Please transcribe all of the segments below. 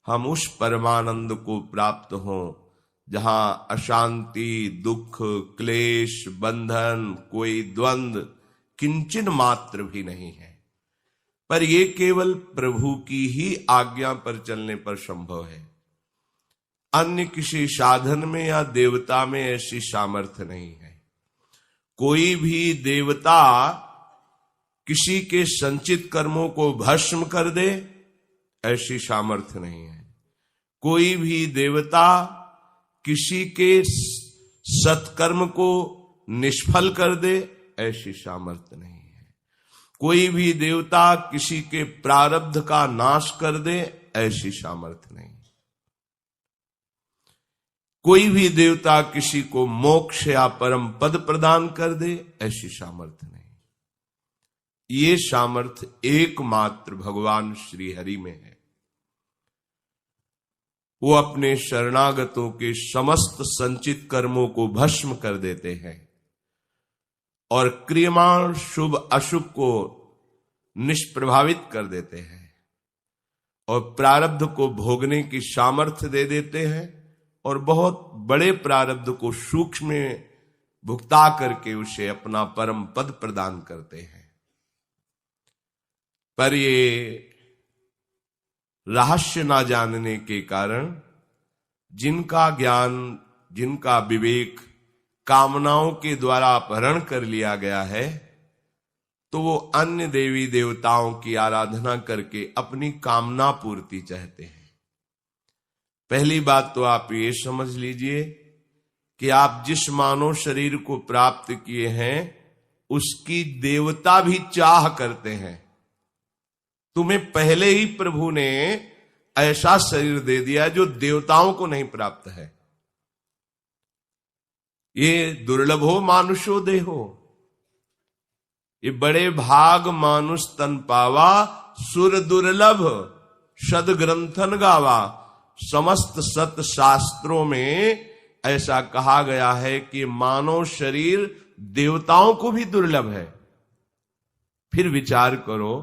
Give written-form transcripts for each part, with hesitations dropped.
हम उस परमानंद को प्राप्त हों जहां अशांति, दुख, क्लेश, बंधन, कोई द्वंद्व किंचन मात्र भी नहीं है। पर ये केवल प्रभु की ही आज्ञा पर चलने पर संभव है। अन्य किसी साधन में या देवता में ऐसी सामर्थ्य नहीं है। कोई भी देवता किसी के संचित कर्मों को भस्म कर दे, ऐसी सामर्थ्य नहीं है। कोई भी देवता किसी के सत्कर्म को निष्फल कर दे, ऐसी सामर्थ्य नहीं है। कोई भी देवता किसी के प्रारब्ध का नाश कर दे, ऐसी सामर्थ्य नहीं। कोई भी देवता किसी को मोक्ष या परम पद प्रदान कर दे, ऐसी सामर्थ्य नहीं। ये सामर्थ्य एकमात्र भगवान श्री हरि में है। वो अपने शरणागतों के समस्त संचित कर्मों को भस्म कर देते हैं और क्रियमाण शुभ अशुभ को निष्प्रभावित कर देते हैं और प्रारब्ध को भोगने की सामर्थ्य दे देते हैं और बहुत बड़े प्रारब्ध को सूक्ष्म में भुगता करके उसे अपना परम पद प्रदान करते हैं। पर ये रहस्य ना जानने के कारण जिनका ज्ञान, जिनका विवेक कामनाओं के द्वारा अपहरण कर लिया गया है, तो वो अन्य देवी देवताओं की आराधना करके अपनी कामना पूर्ति चाहते हैं। पहली बात तो आप ये समझ लीजिए कि आप जिस मानव शरीर को प्राप्त किए हैं उसकी देवता भी चाह करते हैं। तुम्हें पहले ही प्रभु ने ऐसा शरीर दे दिया जो देवताओं को नहीं प्राप्त है। ये दुर्लभो मानुषो देहो, ये बड़े भाग मानुष तन पावा, सुर दुर्लभ सद ग्रंथन गावा। समस्त सत शास्त्रों में ऐसा कहा गया है कि मानव शरीर देवताओं को भी दुर्लभ है। फिर विचार करो,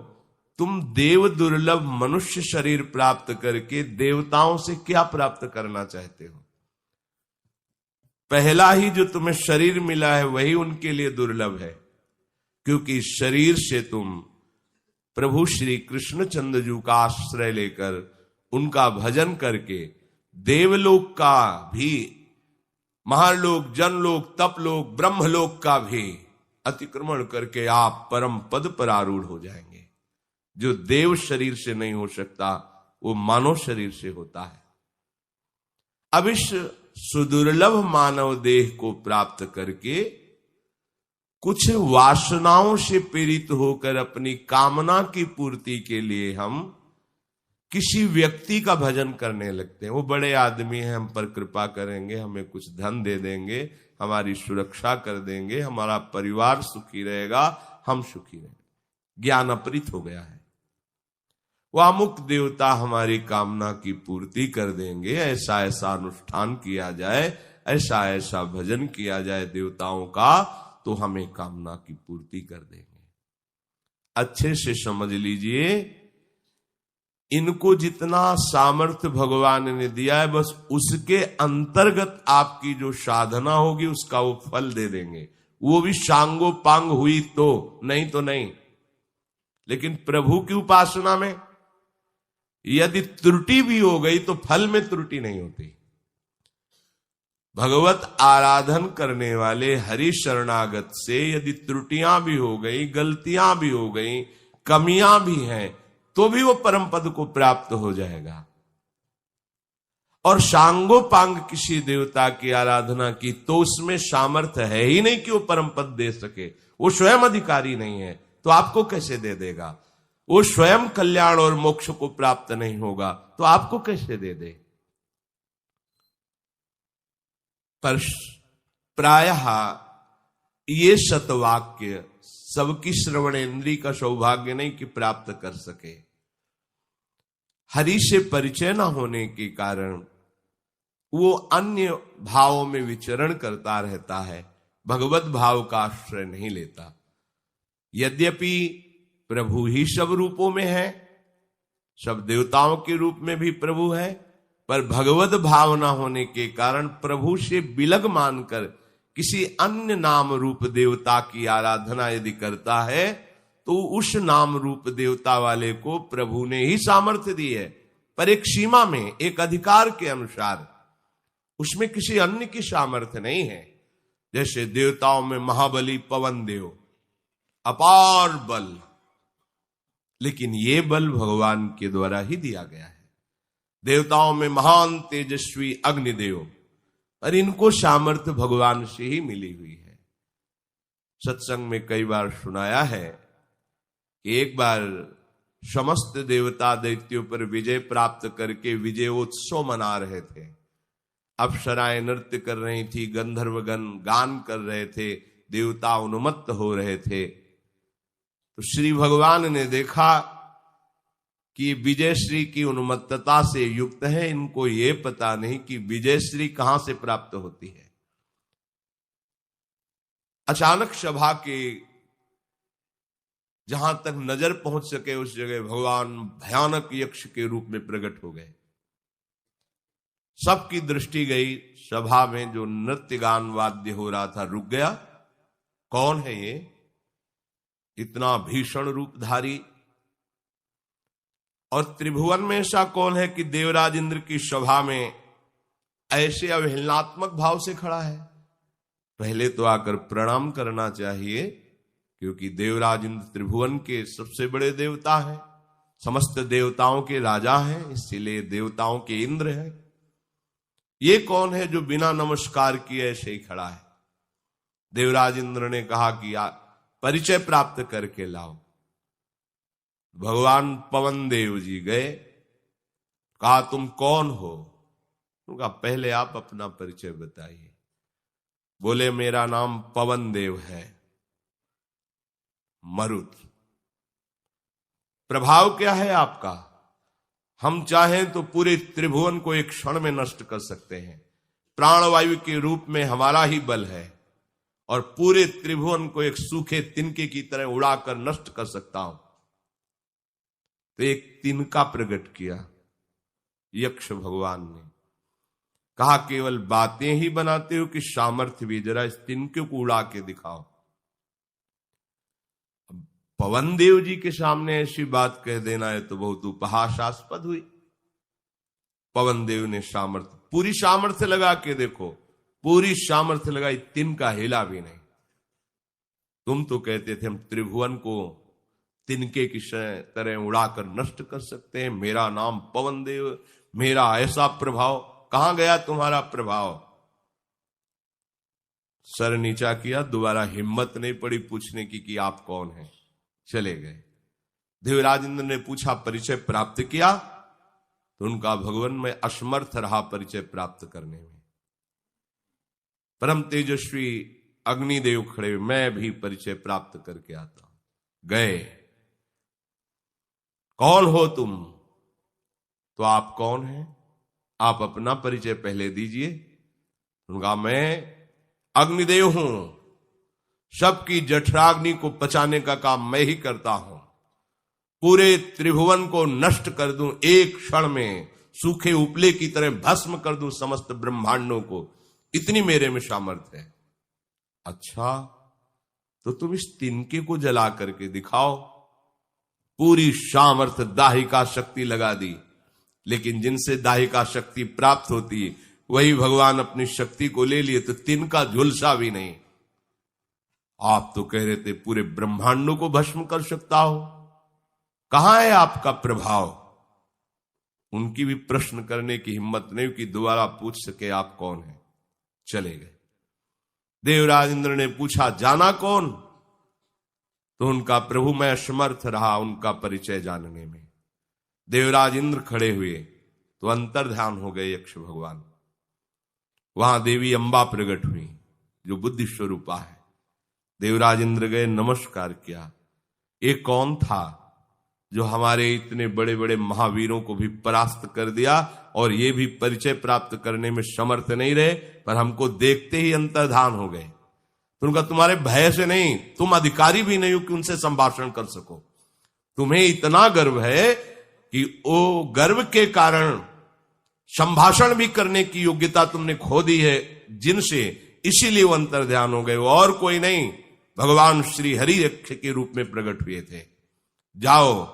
तुम देव दुर्लभ मनुष्य शरीर प्राप्त करके देवताओं से क्या प्राप्त करना चाहते हो? पहला ही जो तुम्हें शरीर मिला है वही उनके लिए दुर्लभ है, क्योंकि शरीर से तुम प्रभु श्री कृष्णचंद्र जी का आश्रय लेकर उनका भजन करके देवलोक का भी, महालोक, जनलोक, तपलोक, ब्रह्मलोक का भी अतिक्रमण करके आप परम पद पर आरूढ़ हो जाएंगे। जो देव शरीर से नहीं हो सकता वो मानव शरीर से होता है। अब इस सुदुर्लभ मानव देह को प्राप्त करके कुछ वासनाओं से पीड़ित होकर अपनी कामना की पूर्ति के लिए हम किसी व्यक्ति का भजन करने लगते हैं। वो बड़े आदमी हैं, हम पर कृपा करेंगे, हमें कुछ धन दे देंगे, हमारी सुरक्षा कर देंगे, हमारा परिवार सुखी रहेगा, हम सुखी रहेंगे। ज्ञान अपहृत हो गया है। वो अमुक देवता हमारी कामना की पूर्ति कर देंगे, ऐसा ऐसा अनुष्ठान किया जाए, ऐसा ऐसा भजन किया जाए देवताओं का, तो हमें कामना की पूर्ति कर देंगे। अच्छे से समझ लीजिए, इनको जितना सामर्थ्य भगवान ने दिया है बस उसके अंतर्गत आपकी जो साधना होगी उसका वो फल दे देंगे। वो भी सांगो पांग हुई तो, नहीं तो नहीं। लेकिन प्रभु की उपासना में यदि त्रुटि भी हो गई तो फल में त्रुटि नहीं होती। भगवत आराधन करने वाले हरि शरणागत से यदि त्रुटियां भी हो गई, गलतियां भी हो गई, कमियां भी हैं, तो भी वो परम पद को प्राप्त हो जाएगा। और सांगोपांग किसी देवता की आराधना की तो उसमें सामर्थ्य है ही नहीं कि वो परम पद दे सके। वो स्वयं अधिकारी नहीं है तो आपको कैसे दे देगा? वो स्वयं कल्याण और मोक्ष को प्राप्त नहीं होगा तो आपको कैसे दे दे? पर प्रायः ये सतवाक्य सबकी श्रवण इंद्री का सौभाग्य नहीं कि प्राप्त कर सके। हरि से परिचय न होने के कारण वो अन्य भावों में विचरण करता रहता है, भगवत भाव का आश्रय नहीं लेता। यद्यपि प्रभु ही सब रूपों में है, सब देवताओं के रूप में भी प्रभु है, पर भगवत भावना होने के कारण प्रभु से बिलग मानकर किसी अन्य नाम रूप देवता की आराधना यदि करता है तो उस नाम रूप देवता वाले को प्रभु ने ही सामर्थ्य दी है, पर एक सीमा में, एक अधिकार के अनुसार। उसमें किसी अन्य की सामर्थ्य नहीं है। जैसे देवताओं में महाबली पवन देव, अपार बल, लेकिन ये बल भगवान के द्वारा ही दिया गया है। देवताओं में महान तेजस्वी अग्निदेव, और इनको सामर्थ्य भगवान से ही मिली हुई है। सत्संग में कई बार सुनाया है कि एक बार समस्त देवता दैत्यों पर विजय प्राप्त करके विजयोत्सव मना रहे थे। अप्सराएं नृत्य कर रही थी, गंधर्वगण गान कर रहे थे, देवता उन्मत्त हो रहे थे। तो श्री भगवान ने देखा कि विजयश्री की उन्मत्तता से युक्त है, इनको ये पता नहीं कि विजयश्री कहां से प्राप्त होती है। अचानक सभा के जहां तक नजर पहुंच सके उस जगह भगवान भयानक यक्ष के रूप में प्रकट हो गए। सबकी दृष्टि गई, सभा में जो नृत्य गान वाद्य हो रहा था रुक गया। कौन है ये इतना भीषण रूपधारी? और त्रिभुवन में ऐसा कौन है कि देवराज इंद्र की सभा में ऐसे अवहेलनात्मक भाव से खड़ा है? पहले तो आकर प्रणाम करना चाहिए, क्योंकि देवराज इंद्र त्रिभुवन के सबसे बड़े देवता हैं, समस्त देवताओं के राजा हैं, इसीलिए देवताओं के इंद्र हैं। ये कौन है जो बिना नमस्कार किए ऐसे ही खड़ा है? देवराज इंद्र ने कहा कि परिचय प्राप्त करके लाओ। भगवान पवन देव जी गए, कहा तुम कौन हो? उनका पहले आप अपना परिचय बताइए। बोले मेरा नाम पवन देव है, मरुत। प्रभाव क्या है आपका? हम चाहें तो पूरे त्रिभुवन को एक क्षण में नष्ट कर सकते हैं। प्राणवायु के रूप में हमारा ही बल है और पूरे त्रिभुवन को एक सूखे तिनके की तरह उड़ाकर नष्ट कर सकता हूं। तो एक तिनका प्रकट किया यक्ष भगवान ने, कहा केवल बातें ही बनाते हो कि सामर्थ्य भी? जरा इस तिनके को उड़ा के दिखाओ। पवन देव जी के सामने ऐसी बात कह देना है तो बहुत उपहासास्पद हुई। पवन देव ने सामर्थ्य, पूरी सामर्थ्य लगा के देखो, पूरी सामर्थ्य लगाई, तिनका हिला भी नहीं। तुम तो कहते थे हम त्रिभुवन को तिनके की तरह उड़ाकर नष्ट कर सकते हैं, मेरा नाम पवन देव, मेरा ऐसा प्रभाव। कहां गया तुम्हारा प्रभाव? सर नीचा किया, दोबारा हिम्मत नहीं पड़ी पूछने की कि आप कौन हैं, चले गए। देवराज इंद्र ने पूछा परिचय प्राप्त किया? तो उनका भगवान में असमर्थ रहा परिचय प्राप्त करने में। परम तेजस्वी अग्निदेव खड़े, मैं भी परिचय प्राप्त करके आता हूं। गए, कौन हो तुम? तो आप कौन हैं? आप अपना परिचय पहले दीजिए। उनका मैं अग्निदेव हूं, सबकी जठराग्नि को पचाने का काम मैं ही करता हूं। पूरे त्रिभुवन को नष्ट कर दूं एक क्षण में, सूखे उपले की तरह भस्म कर दूं समस्त ब्रह्मांडों को, इतनी मेरे में सामर्थ्य है। अच्छा, तो तुम इस तिनके को जला करके दिखाओ। पूरी सामर्थ्य दाहिका शक्ति लगा दी, लेकिन जिनसे दाहिका शक्ति प्राप्त होती है वही भगवान अपनी शक्ति को ले लिए तो तिनका झुलसा भी नहीं। आप तो कह रहे थे पूरे ब्रह्मांडों को भस्म कर सकता हो, कहां है आपका प्रभाव? उनकी भी प्रश्न करने की हिम्मत नहीं कि दोबारा पूछ सके आप कौन हैं। चले गए। देवराज इंद्र ने पूछा जाना कौन? तो उनका प्रभु मैं असमर्थ रहा उनका परिचय जानने में। देवराज इंद्र खड़े हुए तो अंतर्ध्यान हो गए यक्ष भगवान। वहां देवी अंबा प्रकट हुई जो बुद्धि स्वरूपा है। देवराज इंद्र गए, नमस्कार किया। ये कौन था जो हमारे इतने बड़े बड़े महावीरों को भी परास्त कर दिया और ये भी परिचय प्राप्त करने में समर्थ नहीं रहे, पर हमको देखते ही अंतर्धान हो गए? तो उनका तुम्हारे भय से नहीं, तुम अधिकारी भी नहीं हो कि उनसे संभाषण कर सको। तुम्हें इतना गर्व है कि वो गर्व के कारण संभाषण भी करने की योग्यता तुमने खो दी है जिनसे, इसीलिए वो अंतर्ध्यान हो गए। और कोई नहीं, भगवान श्री हरि यक्ष के रूप में प्रकट हुए थे। जाओ,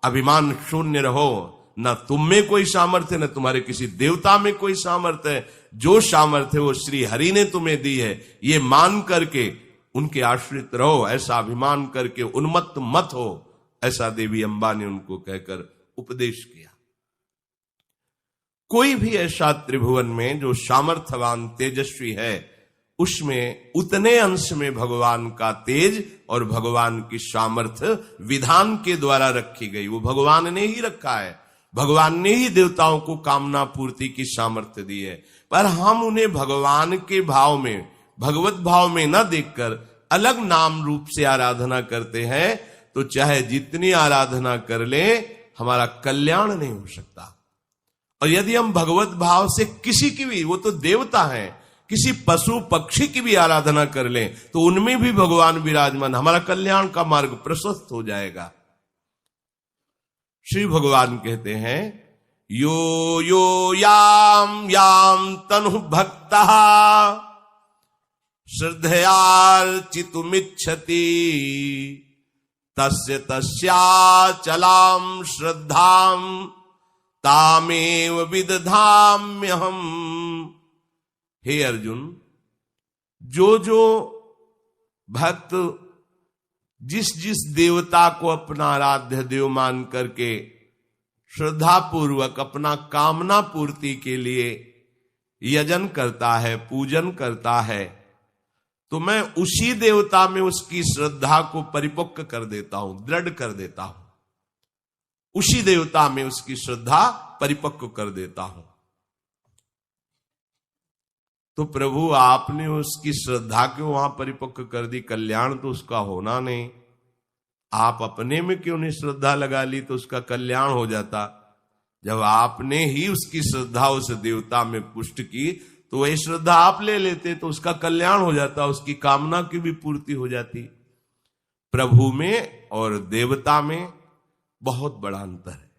अभिमान शून्य रहो, न तुम में कोई सामर्थ्य, न तुम्हारे किसी देवता में कोई सामर्थ्य है। जो सामर्थ्य वो श्री हरि ने तुम्हें दी है, ये मान करके उनके आश्रित रहो। ऐसा अभिमान करके उन्मत्त मत हो, ऐसा देवी अम्बा ने उनको कहकर उपदेश किया। कोई भी ऐसा त्रिभुवन में जो सामर्थ्यवान तेजस्वी है, उसमें उतने अंश में भगवान का तेज और भगवान की सामर्थ्य विधान के द्वारा रखी गई। वो भगवान ने ही रखा है, भगवान ने ही देवताओं को कामना पूर्ति की सामर्थ्य दी है। पर हम उन्हें भगवान के भाव में, भगवत भाव में न देखकर अलग नाम रूप से आराधना करते हैं, तो चाहे जितनी आराधना कर ले, हमारा कल्याण नहीं हो सकता। और यदि हम भगवत भाव से किसी की भी, वो तो देवता है, किसी पशु पक्षी की भी आराधना कर लें, तो उनमें भी भगवान विराजमान, हमारा कल्याण का मार्ग प्रशस्त हो जाएगा। श्री भगवान कहते हैं, यो यो याम याम तनु भक्तः श्रद्धयार्चितुमिच्छति तस्य तस्याचलां श्रद्धां तामेव विदधाम्यहम्। हे अर्जुन, जो जो भक्त जिस जिस देवता को अपना आराध्य देव मान करके श्रद्धा पूर्वक अपना कामना पूर्ति के लिए यजन करता है, पूजन करता है, तो मैं उसी देवता में उसकी श्रद्धा को परिपक्व कर देता हूं, दृढ़ कर देता हूं। उसी देवता में उसकी श्रद्धा परिपक्व कर देता हूं। तो प्रभु आपने उसकी श्रद्धा क्यों वहां परिपक्व कर दी? कल्याण तो उसका होना नहीं। आप अपने में क्यों नहीं श्रद्धा लगा ली तो उसका कल्याण हो जाता। जब आपने ही उसकी श्रद्धा उस देवता में पुष्ट की, तो वही श्रद्धा आप ले लेते तो उसका कल्याण हो जाता, उसकी कामना की भी पूर्ति हो जाती। प्रभु में और देवता में बहुत बड़ा अंतर है।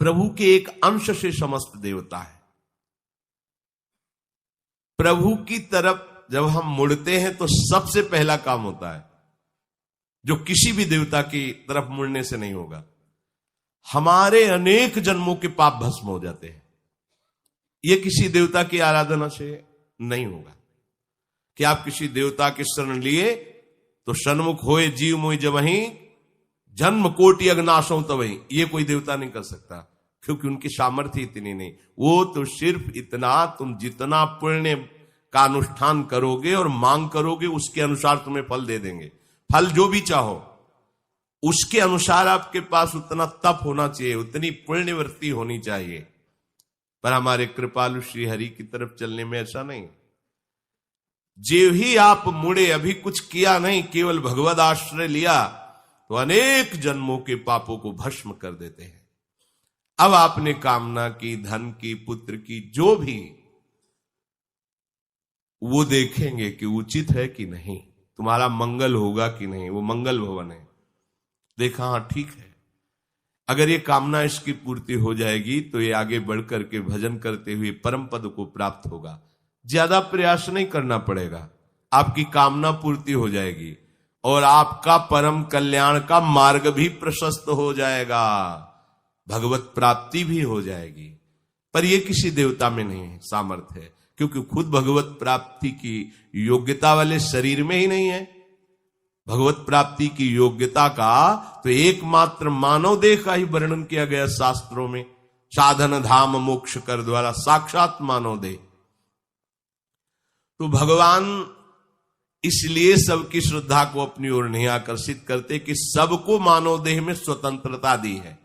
प्रभु के एक अंश से समस्त देवता है। प्रभु की तरफ जब हम मुड़ते हैं तो सबसे पहला काम होता है, जो किसी भी देवता की तरफ मुड़ने से नहीं होगा, हमारे अनेक जन्मों के पाप भस्म हो जाते हैं। यह किसी देवता की आराधना से नहीं होगा कि आप किसी देवता की शरण लिए तो सन्मुख होए जीव मोहि जबहि जन्म कोटि अग्नाशों तबहि। ये कोई देवता नहीं कर सकता, क्योंकि उनकी सामर्थ्य इतनी नहीं। वो तो सिर्फ इतना, तुम जितना पुण्य का अनुष्ठान करोगे और मांग करोगे उसके अनुसार तुम्हें फल दे देंगे। फल जो भी चाहो उसके अनुसार आपके पास उतना तप होना चाहिए, उतनी पुण्यवृत्ति होनी चाहिए। पर हमारे कृपालु श्री हरि की तरफ चलने में ऐसा नहीं। जो ही आप मुड़े, अभी कुछ किया नहीं, केवल भगवद आश्रय लिया, तो अनेक जन्मों के पापों को भस्म कर देते हैं। अब आपने कामना की, धन की, पुत्र की, जो भी, वो देखेंगे कि उचित है कि नहीं, तुम्हारा मंगल होगा कि नहीं। वो मंगल भवन है, देखा हाँ ठीक है। अगर ये कामना इसकी पूर्ति हो जाएगी तो ये आगे बढ़कर के भजन करते हुए परम पद को प्राप्त होगा। ज्यादा प्रयास नहीं करना पड़ेगा, आपकी कामना पूर्ति हो जाएगी और आपका परम कल्याण का मार्ग भी प्रशस्त हो जाएगा, भगवत प्राप्ति भी हो जाएगी। पर यह किसी देवता में नहीं है सामर्थ्य है, क्योंकि खुद भगवत प्राप्ति की योग्यता वाले शरीर में ही नहीं है। भगवत प्राप्ति की योग्यता का तो एकमात्र मानव देह का ही वर्णन किया गया शास्त्रों में। साधन धाम मोक्ष कर द्वारा साक्षात मानव देह। तो भगवान इसलिए सबकी श्रद्धा को अपनी ओर नहीं आकर्षित करते कि सबको मानव देह में स्वतंत्रता दी है।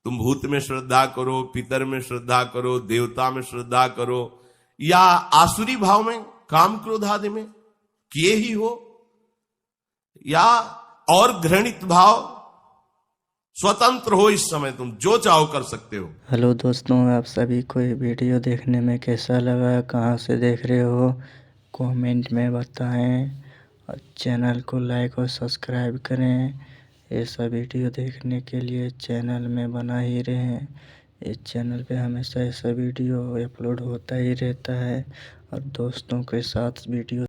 तुम भूत में श्रद्धा करो, पितर में श्रद्धा करो, देवता में श्रद्धा करो, या आसुरी भाव में, काम क्रोध आदि में किए ही हो, या और घृणित भाव, स्वतंत्र हो। इस समय तुम जो चाहो कर सकते हो। हेलो दोस्तों, आप सभी को ये वीडियो देखने में कैसा लगा, कहाँ से देख रहे हो, कमेंट में बताएं और चैनल को लाइक और सब्सक्राइब करें। ऐसा वीडियो देखने के लिए चैनल में बना ही रहें। इस चैनल पे हमेशा ऐसा वीडियो अपलोड होता ही रहता है और दोस्तों के साथ वीडियो